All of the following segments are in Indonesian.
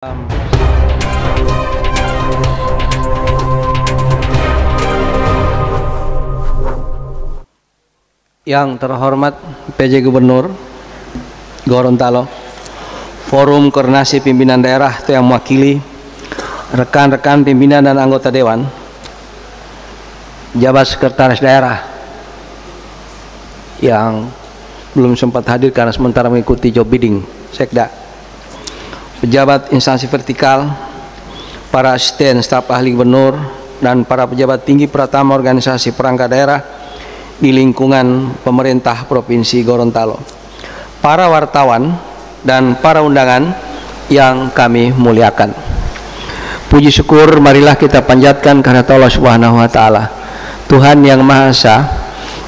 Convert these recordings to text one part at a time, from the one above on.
Yang terhormat PJ Gubernur Gorontalo, Forum Koordinasi Pimpinan Daerah itu yang mewakili rekan-rekan pimpinan dan anggota Dewan, Jabat Sekretaris Daerah yang belum sempat hadir karena sementara mengikuti job bidding Sekda, pejabat instansi vertikal, para asisten staf ahli gubernur, dan para pejabat tinggi pratama organisasi perangkat daerah di lingkungan pemerintah Provinsi Gorontalo, para wartawan dan para undangan yang kami muliakan. Puji syukur marilah kita panjatkan kehadirat Allah Subhanahu wa taala, Tuhan yang Maha Esa,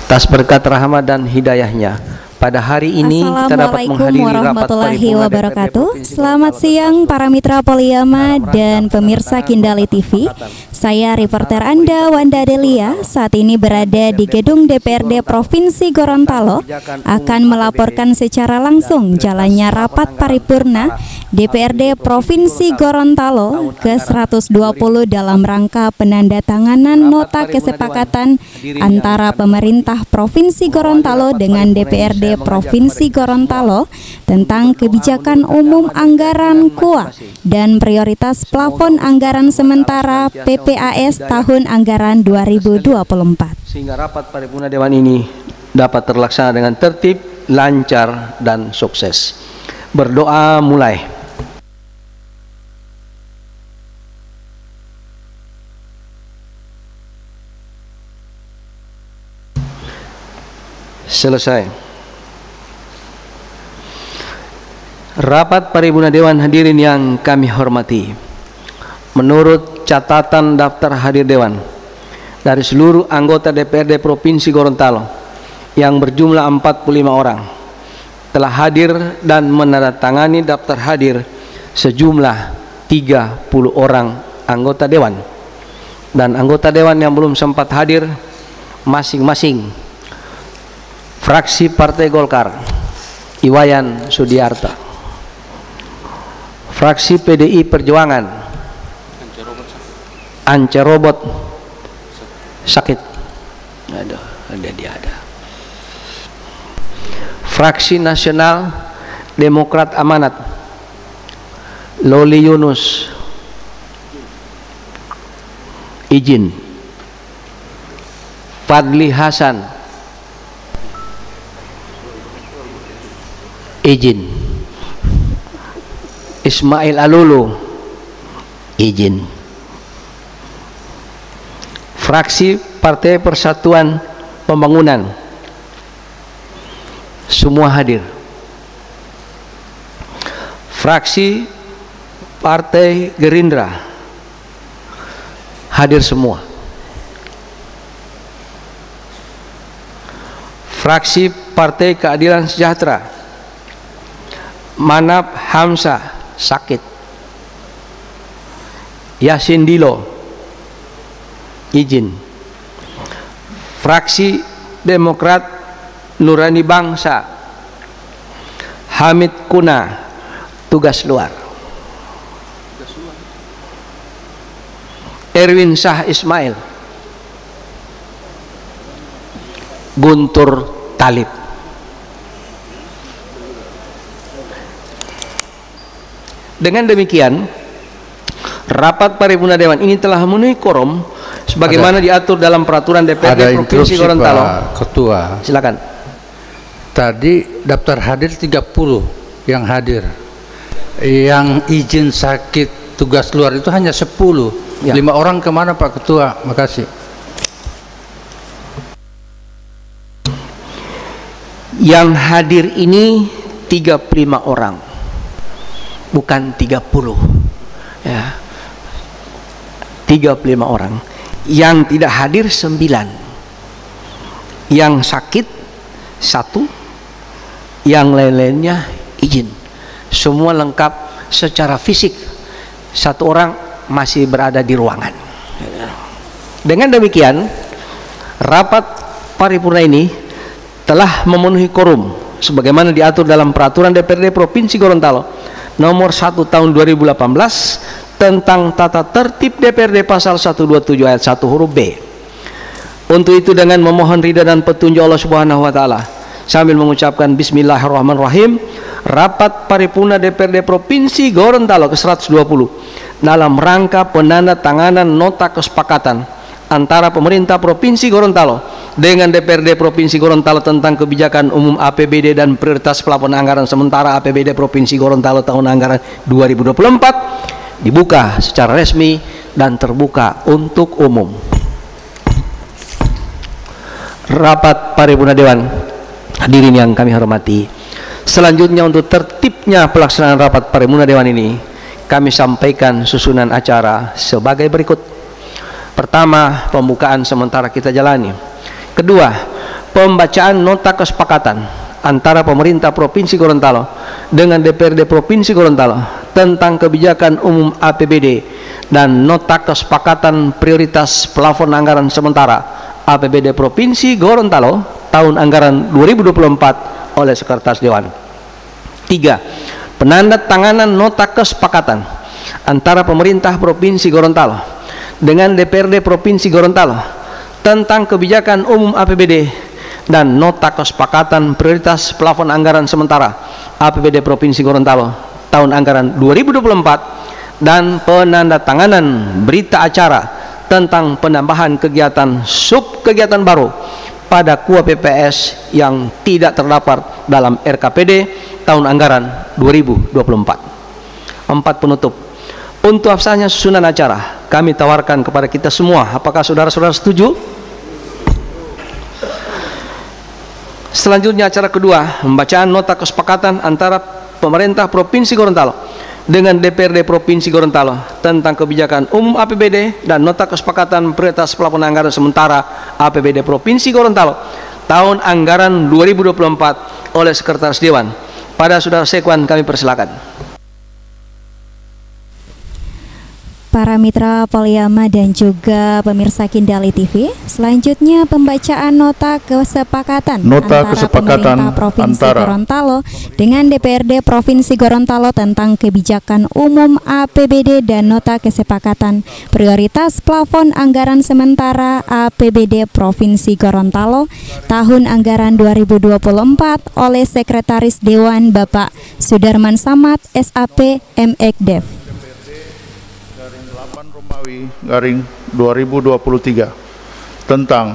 atas berkat rahmat dan hidayahnya. Pada hari ini kita dapat menghadiri rapat paripurna DPRD. Selamat siang para mitra Poliyama dan pemirsa Kindali TV. Saya reporter Anda Wanda Delia saat ini berada di gedung DPRD Provinsi Gorontalo, akan melaporkan secara langsung jalannya rapat paripurna DPRD Provinsi Gorontalo ke-120 dalam rangka penandatanganan nota kesepakatan antara pemerintah Provinsi Gorontalo dengan DPRD Provinsi Gorontalo tentang kebijakan umum anggaran KUA dan prioritas plafon anggaran sementara PPAS tahun anggaran 2024. Sehingga rapat paripurna Dewan ini dapat terlaksana dengan tertib, lancar, dan sukses. Berdoa mulai. Selesai. Rapat paripurna Dewan hadirin yang kami hormati, menurut catatan daftar hadir Dewan, dari seluruh anggota DPRD Provinsi Gorontalo yang berjumlah 45 orang telah hadir dan menandatangani daftar hadir sejumlah 30 orang anggota Dewan, dan anggota Dewan yang belum sempat hadir masing-masing fraksi Partai Golkar Iwayan Sudiarta, fraksi PDI Perjuangan Ance Robot sakit, ada fraksi Nasional Demokrat Amanat Loli Yunus izin, Fadli Hasan izin, Ismail Alulu izin. Fraksi Partai Persatuan Pembangunan semua hadir. Fraksi Partai Gerindra hadir semua. Fraksi Partai Keadilan Sejahtera Manap Hamzah sakit, Yasin Dilo izin. Fraksi Demokrat Nurani Bangsa Hamid Kuna tugas luar. Erwin Shah Ismail Guntur Talib. Dengan demikian, rapat paripurna Dewan ini telah memenuhi quorum sebagaimana diatur dalam peraturan DPRD Provinsi Gorontalo. Pak Ketua, silakan. Tadi daftar hadir 30 yang hadir, yang izin sakit tugas luar itu hanya 10. Ya. 5 orang kemana Pak Ketua? Makasih. Yang hadir ini 35 orang, bukan 30 ya, 35 orang. Yang tidak hadir 9, yang sakit 1, yang lain-lainnya izin. Semua lengkap secara fisik, 1 orang masih berada di ruangan. Dengan demikian, rapat paripurna ini telah memenuhi quorum sebagaimana diatur dalam peraturan DPRD Provinsi Gorontalo nomor 1 tahun 2018 tentang tata tertib DPRD pasal 127 ayat 1 huruf B. Untuk itu dengan memohon ridha dan petunjuk Allah Subhanahu wa taala sambil mengucapkan bismillahirrahmanirrahim, rapat paripurna DPRD Provinsi Gorontalo ke-120 dalam rangka penandatanganan nota kesepakatan antara pemerintah Provinsi Gorontalo dengan DPRD Provinsi Gorontalo tentang kebijakan umum APBD dan prioritas plafon anggaran sementara APBD Provinsi Gorontalo tahun anggaran 2024 dibuka secara resmi dan terbuka untuk umum. Rapat paripurna Dewan, hadirin yang kami hormati, selanjutnya untuk tertibnya pelaksanaan rapat paripurna Dewan ini kami sampaikan susunan acara sebagai berikut. Pertama, pembukaan sementara kita jalani. Kedua, pembacaan nota kesepakatan antara pemerintah Provinsi Gorontalo dengan DPRD Provinsi Gorontalo tentang kebijakan umum APBD dan nota kesepakatan prioritas plafon anggaran sementara APBD Provinsi Gorontalo tahun anggaran 2024 oleh Sekretaris Dewan. 3. Penandatanganan nota kesepakatan antara pemerintah Provinsi Gorontalo dengan DPRD Provinsi Gorontalo tentang kebijakan umum APBD dan nota kesepakatan prioritas plafon anggaran sementara APBD Provinsi Gorontalo tahun anggaran 2024 dan penandatanganan berita acara tentang penambahan kegiatan subkegiatan baru pada KUA PPS yang tidak terdapat dalam RKPD tahun anggaran 2024. 4. Penutup. Untuk absennya susunan acara kami tawarkan kepada kita semua. Apakah saudara-saudara setuju? Selanjutnya acara kedua, pembacaan nota kesepakatan antara pemerintah Provinsi Gorontalo dengan DPRD Provinsi Gorontalo tentang kebijakan umum APBD dan nota kesepakatan prioritas plafon anggaran sementara APBD Provinsi Gorontalo tahun anggaran 2024 oleh Sekretaris Dewan. Pada saudara sekwan kami persilakan. Para mitra Poliyama dan juga pemirsa Kindali TV, selanjutnya pembacaan nota kesepakatan antara pemerintah Provinsi Gorontalo dengan DPRD Provinsi Gorontalo tentang kebijakan umum APBD dan nota kesepakatan prioritas plafon anggaran sementara APBD Provinsi Gorontalo tahun anggaran 2024 oleh Sekretaris Dewan Bapak Sudarman Samad SAP MEkDev. Garing 2023 tentang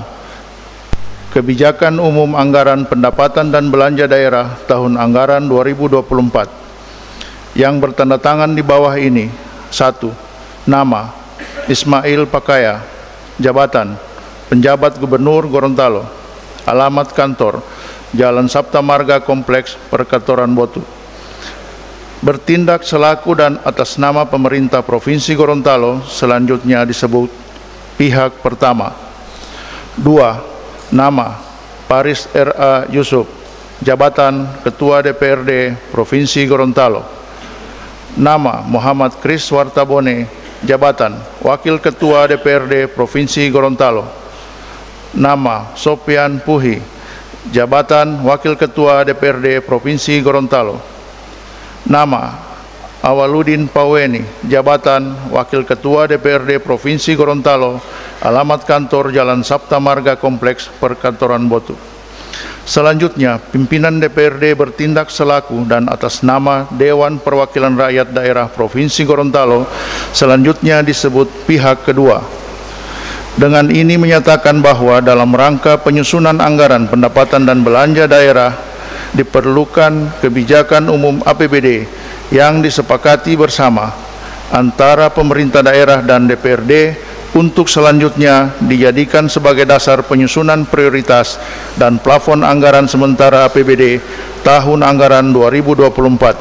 kebijakan umum anggaran pendapatan dan belanja daerah tahun anggaran 2024 yang bertanda tangan di bawah ini. 1. Nama Ismail Pakaya, jabatan penjabat Gubernur Gorontalo, alamat kantor Jalan Sabta Marga Kompleks Perkantoran Botu, bertindak selaku dan atas nama pemerintah Provinsi Gorontalo selanjutnya disebut pihak pertama. 2. Nama Paris R.A. Yusuf, jabatan Ketua DPRD Provinsi Gorontalo. Nama Muhammad Kris Wartabone, jabatan Wakil Ketua DPRD Provinsi Gorontalo. Nama Sopian Puhi, jabatan Wakil Ketua DPRD Provinsi Gorontalo. Nama Awaludin Paweni, jabatan Wakil Ketua DPRD Provinsi Gorontalo, alamat kantor Jalan Sabta Marga Kompleks Perkantoran Botu. Selanjutnya, pimpinan DPRD bertindak selaku dan atas nama Dewan Perwakilan Rakyat Daerah Provinsi Gorontalo, selanjutnya disebut pihak kedua. Dengan ini menyatakan bahwa dalam rangka penyusunan anggaran pendapatan dan belanja daerah diperlukan kebijakan umum APBD yang disepakati bersama antara pemerintah daerah dan DPRD untuk selanjutnya dijadikan sebagai dasar penyusunan prioritas dan plafon anggaran sementara APBD tahun anggaran 2024.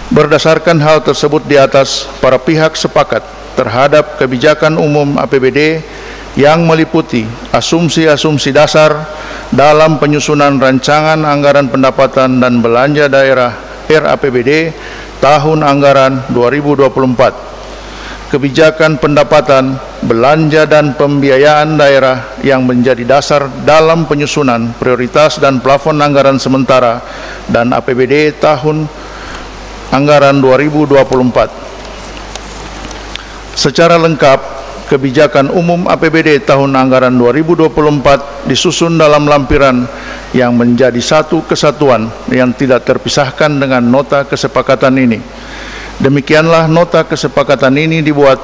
Berdasarkan hal tersebut di atas, para pihak sepakat terhadap kebijakan umum APBD yang meliputi asumsi-asumsi dasar dalam penyusunan rancangan anggaran pendapatan dan belanja daerah RAPBD tahun anggaran 2024, kebijakan pendapatan, belanja dan pembiayaan daerah yang menjadi dasar dalam penyusunan prioritas dan plafon anggaran sementara dan APBD tahun Anggaran 2024. Secara lengkap, kebijakan umum APBD tahun anggaran 2024 disusun dalam lampiran yang menjadi satu kesatuan yang tidak terpisahkan dengan nota kesepakatan ini. Demikianlah nota kesepakatan ini dibuat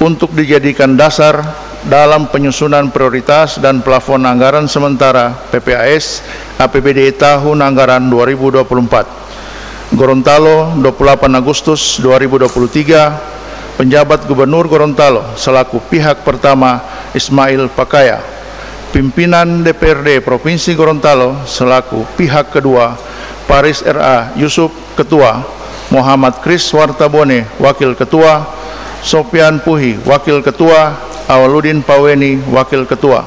untuk dijadikan dasar dalam penyusunan prioritas dan plafon anggaran sementara PPAS APBD tahun anggaran 2024. Gorontalo, 28 Agustus 2023. Penjabat Gubernur Gorontalo selaku pihak pertama Ismail Pakaya. Pimpinan DPRD Provinsi Gorontalo selaku pihak kedua Paris R.A. Yusuf Ketua, Muhammad Kris Wartabone Wakil Ketua, Sopian Puhi Wakil Ketua, Awaludin Paweni Wakil Ketua.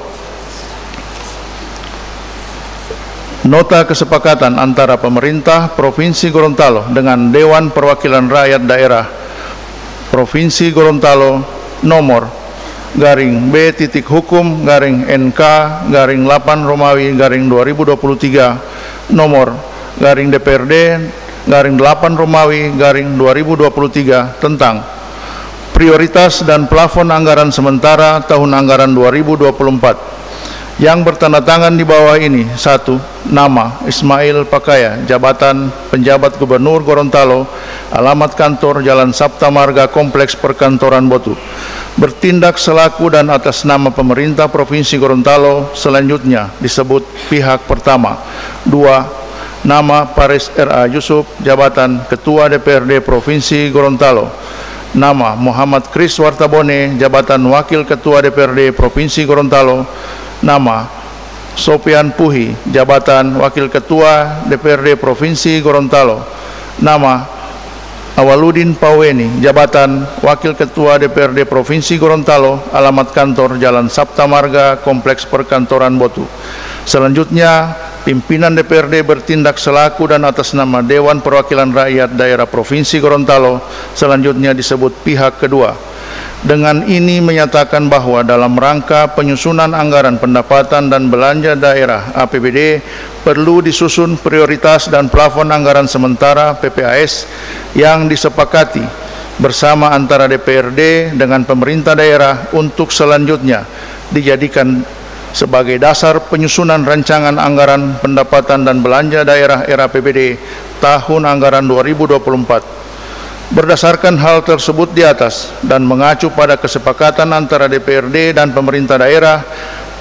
Nota kesepakatan antara pemerintah Provinsi Gorontalo dengan Dewan Perwakilan Rakyat Daerah Provinsi Gorontalo nomor B.Hukum-NK-8 Romawi 2023 nomor DPRD 8 Romawi 2023 tentang prioritas dan plafon anggaran sementara tahun anggaran 2024 yang bertanda tangan di bawah ini. 1. Nama Ismail Pakaya, jabatan penjabat Gubernur Gorontalo, alamat kantor Jalan Sabta Marga Kompleks Perkantoran Botu, bertindak selaku dan atas nama pemerintah Provinsi Gorontalo selanjutnya disebut pihak pertama. 2. Nama Paris R.A. Yusuf, jabatan Ketua DPRD Provinsi Gorontalo. Nama Muhammad Kris Wartabone, jabatan Wakil Ketua DPRD Provinsi Gorontalo. Nama Sopian Puhi, jabatan Wakil Ketua DPRD Provinsi Gorontalo. Nama Awaludin Paweni, jabatan Wakil Ketua DPRD Provinsi Gorontalo, alamat kantor Jalan Sabta Marga Kompleks Perkantoran Botu. Selanjutnya, pimpinan DPRD bertindak selaku dan atas nama Dewan Perwakilan Rakyat Daerah Provinsi Gorontalo, selanjutnya disebut pihak kedua. Dengan ini menyatakan bahwa dalam rangka penyusunan anggaran pendapatan dan belanja daerah APBD perlu disusun prioritas dan plafon anggaran sementara PPAS yang disepakati bersama antara DPRD dengan pemerintah daerah untuk selanjutnya dijadikan sebagai dasar penyusunan rancangan anggaran pendapatan dan belanja daerah era APBD tahun anggaran 2024. Berdasarkan hal tersebut di atas dan mengacu pada kesepakatan antara DPRD dan pemerintah daerah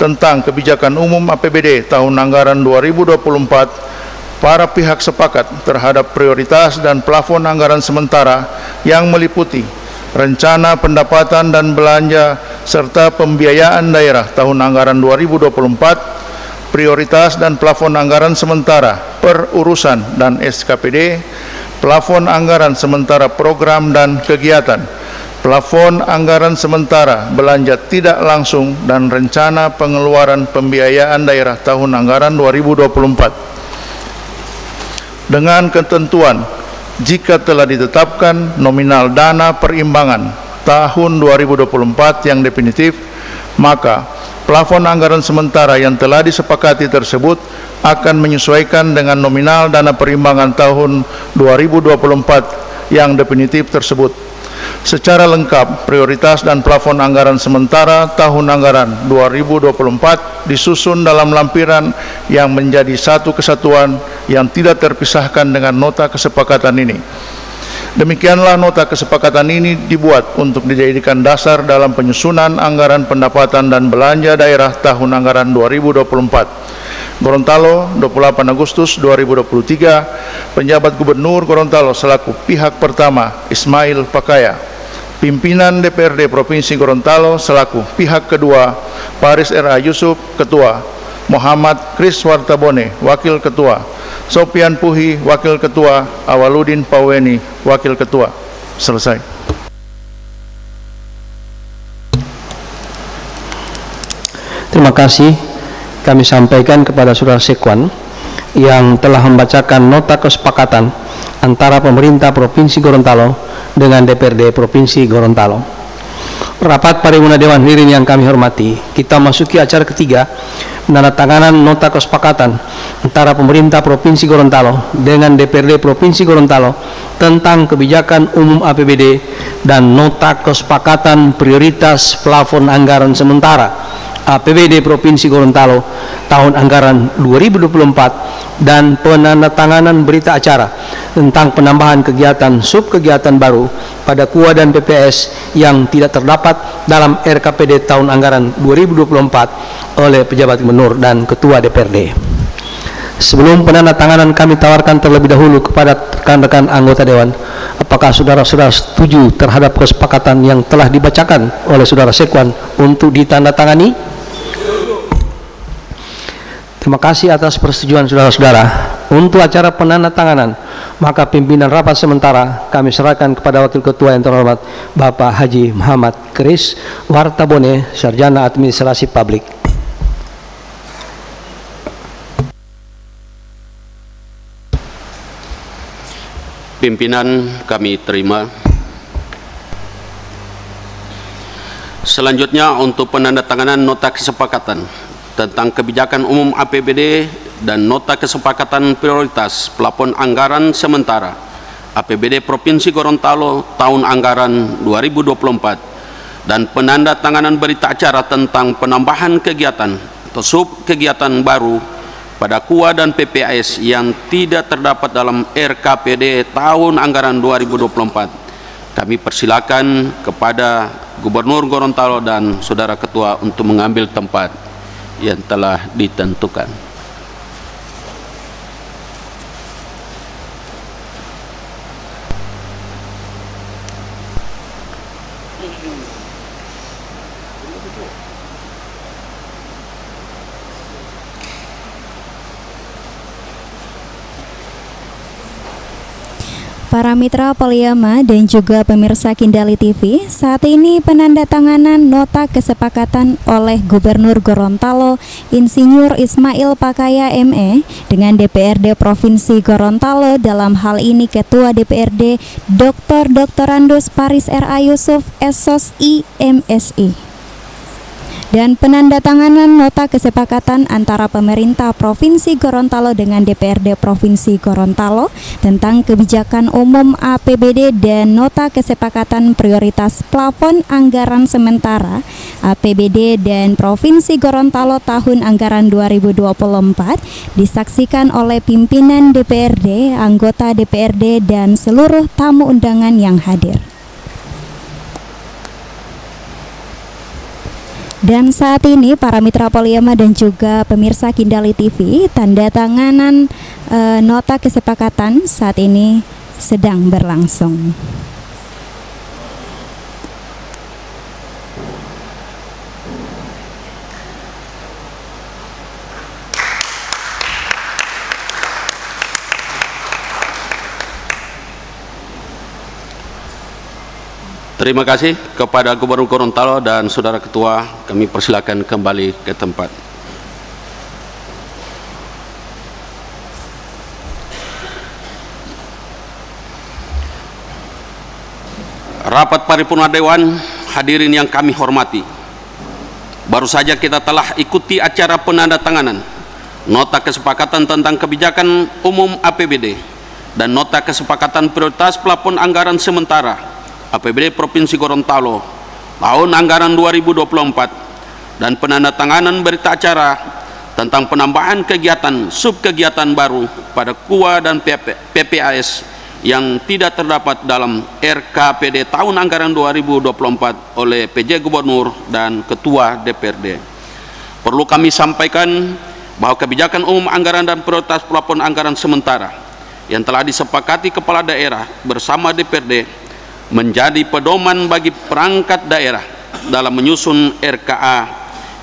tentang kebijakan umum APBD tahun anggaran 2024, para pihak sepakat terhadap prioritas dan plafon anggaran sementara yang meliputi rencana pendapatan dan belanja serta pembiayaan daerah tahun anggaran 2024, prioritas dan plafon anggaran sementara perurusan dan SKPD, plafon anggaran sementara program dan kegiatan, plafon anggaran sementara belanja tidak langsung dan rencana pengeluaran pembiayaan daerah tahun anggaran 2024. Dengan ketentuan, jika telah ditetapkan nominal dana perimbangan tahun 2024 yang definitif, maka plafon anggaran sementara yang telah disepakati tersebut akan menyesuaikan dengan nominal dana perimbangan tahun 2024 yang definitif tersebut. Secara lengkap, prioritas dan plafon anggaran sementara tahun anggaran 2024 disusun dalam lampiran yang menjadi satu kesatuan yang tidak terpisahkan dengan nota kesepakatan ini. Demikianlah nota kesepakatan ini dibuat untuk dijadikan dasar dalam penyusunan anggaran pendapatan dan belanja daerah tahun anggaran 2024. Gorontalo, 28 Agustus 2023, Penjabat Gubernur Gorontalo selaku pihak pertama Ismail Pakaya. Pimpinan DPRD Provinsi Gorontalo selaku pihak kedua Paris R.A. Yusuf, Ketua, Muhammad Kris Wartabone, Wakil Ketua, Sopian Puhi, Wakil Ketua, Awaludin Paweni, Wakil Ketua. Selesai. Terima kasih. Kami sampaikan kepada Saudara Sekwan yang telah membacakan nota kesepakatan antara pemerintah Provinsi Gorontalo dengan DPRD Provinsi Gorontalo. Rapat Paripurna Dewan Hadirin yang kami hormati, kita masuki acara ketiga, penandatanganan nota kesepakatan antara pemerintah Provinsi Gorontalo dengan DPRD Provinsi Gorontalo tentang kebijakan umum APBD dan nota kesepakatan prioritas plafon anggaran sementara APBD Provinsi Gorontalo tahun anggaran 2024 dan penandatanganan berita acara tentang penambahan kegiatan subkegiatan baru pada KUA dan PPS yang tidak terdapat dalam RKPD tahun anggaran 2024 oleh pejabat gubernur dan ketua DPRD. Sebelum penandatanganan, kami tawarkan terlebih dahulu kepada rekan-rekan anggota Dewan, apakah saudara-saudara setuju terhadap kesepakatan yang telah dibacakan oleh saudara Sekwan untuk ditandatangani? Terima kasih atas persetujuan saudara-saudara. Untuk acara penandatanganan, maka pimpinan rapat sementara kami serahkan kepada Wakil Ketua yang terhormat Bapak Haji Muhammad Kris Wartabone, Sarjana Administrasi Publik. Pimpinan kami terima. Selanjutnya untuk penandatanganan nota kesepakatan tentang kebijakan umum APBD dan nota kesepakatan prioritas plafon anggaran sementara APBD Provinsi Gorontalo tahun anggaran 2024 dan penandatanganan berita acara tentang penambahan kegiatan atau sub kegiatan baru pada KUA dan PPAS yang tidak terdapat dalam RKPD tahun anggaran 2024. Kami persilakan kepada Gubernur Gorontalo dan Saudara Ketua untuk mengambil tempat yang telah ditentukan. Para mitra Poliyama dan juga pemirsa Kindali TV, saat ini penandatanganan nota kesepakatan oleh Gubernur Gorontalo Insinyur Ismail Pakaya ME dengan DPRD Provinsi Gorontalo, dalam hal ini Ketua DPRD Dr. Andus Paris R.A. Yusuf SOSI MSI. Dan penandatanganan nota kesepakatan antara pemerintah Provinsi Gorontalo dengan DPRD Provinsi Gorontalo tentang kebijakan umum APBD dan nota kesepakatan prioritas plafon anggaran sementara APBD dan Provinsi Gorontalo tahun anggaran 2024 disaksikan oleh pimpinan DPRD, anggota DPRD, dan seluruh tamu undangan yang hadir. Dan saat ini para mitra Poliyama dan juga pemirsa Kindali TV, tanda tanganan nota kesepakatan saat ini sedang berlangsung. Terima kasih kepada Gubernur Gorontalo dan Saudara Ketua. Kami persilakan kembali ke tempat. Rapat Paripurna Dewan, hadirin yang kami hormati. Baru saja kita telah ikuti acara penandatanganan nota kesepakatan tentang kebijakan umum APBD dan nota kesepakatan prioritas plafon anggaran sementara APBD Provinsi Gorontalo tahun anggaran 2024 dan penandatanganan berita acara tentang penambahan kegiatan subkegiatan baru pada KUA dan PPAS yang tidak terdapat dalam RKPD tahun anggaran 2024 oleh PJ Gubernur dan Ketua DPRD. Perlu kami sampaikan bahwa kebijakan umum anggaran dan prioritas plafon anggaran sementara yang telah disepakati kepala daerah bersama DPRD menjadi pedoman bagi perangkat daerah dalam menyusun RKA,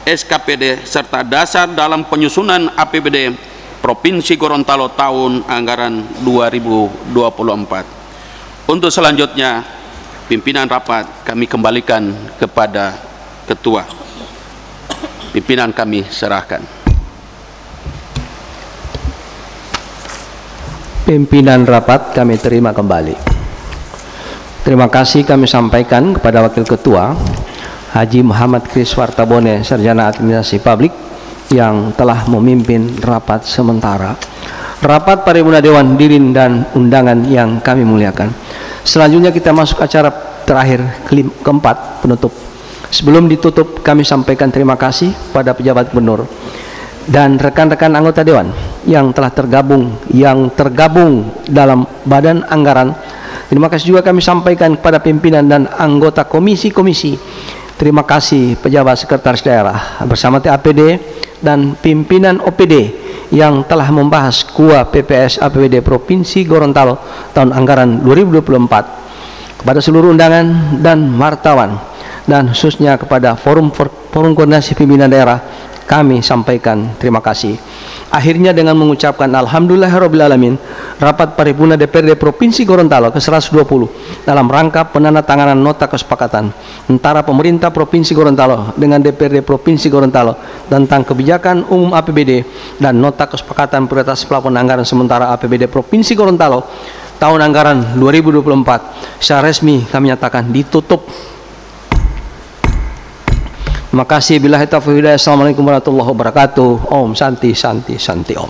SKPD, serta dasar dalam penyusunan APBD Provinsi Gorontalo tahun anggaran 2024. Untuk selanjutnya, pimpinan rapat kami kembalikan kepada Ketua. Pimpinan kami serahkan. Pimpinan rapat kami terima kembali. Terima kasih kami sampaikan kepada Wakil Ketua Haji Muhammad Kris Wartabone, Sarjana Administrasi Publik, yang telah memimpin rapat sementara. Rapat Paripurna Dewan Hadirin dan undangan yang kami muliakan. Selanjutnya kita masuk acara terakhir keempat, penutup. Sebelum ditutup, kami sampaikan terima kasih pada pejabat gubernur dan rekan-rekan anggota dewan yang telah tergabung dalam badan anggaran. Terima kasih juga kami sampaikan kepada pimpinan dan anggota komisi-komisi. Terima kasih pejabat sekretaris daerah bersama TAPD dan pimpinan OPD yang telah membahas KUA PPS APBD Provinsi Gorontalo tahun anggaran 2024. Kepada seluruh undangan dan wartawan, dan khususnya kepada forum koordinasi pimpinan daerah, kami sampaikan terima kasih. Akhirnya dengan mengucapkan alhamdulillahirrabbilalamin, rapat paripurna DPRD Provinsi Gorontalo ke-120 dalam rangka penandatanganan nota kesepakatan antara pemerintah Provinsi Gorontalo dengan DPRD Provinsi Gorontalo tentang kebijakan umum APBD dan nota kesepakatan prioritas plafon anggaran sementara APBD Provinsi Gorontalo tahun anggaran 2024 secara resmi kami nyatakan ditutup. Terima kasih. Billahi taufiq hidayah. Assalamualaikum warahmatullahi wabarakatuh. Om Santi Santi Santi Om.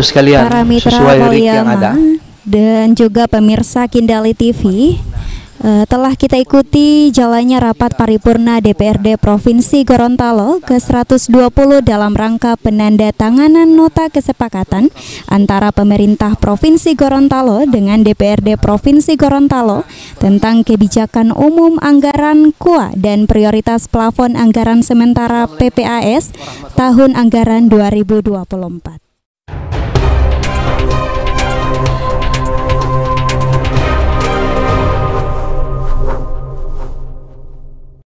Sekalian, para mitra Poliyama dan juga pemirsa Kindali TV, telah kita ikuti jalannya rapat paripurna DPRD Provinsi Gorontalo ke-120 dalam rangka penandatanganan nota kesepakatan antara pemerintah Provinsi Gorontalo dengan DPRD Provinsi Gorontalo tentang kebijakan umum anggaran KUA dan prioritas plafon anggaran sementara PPAS tahun anggaran 2024.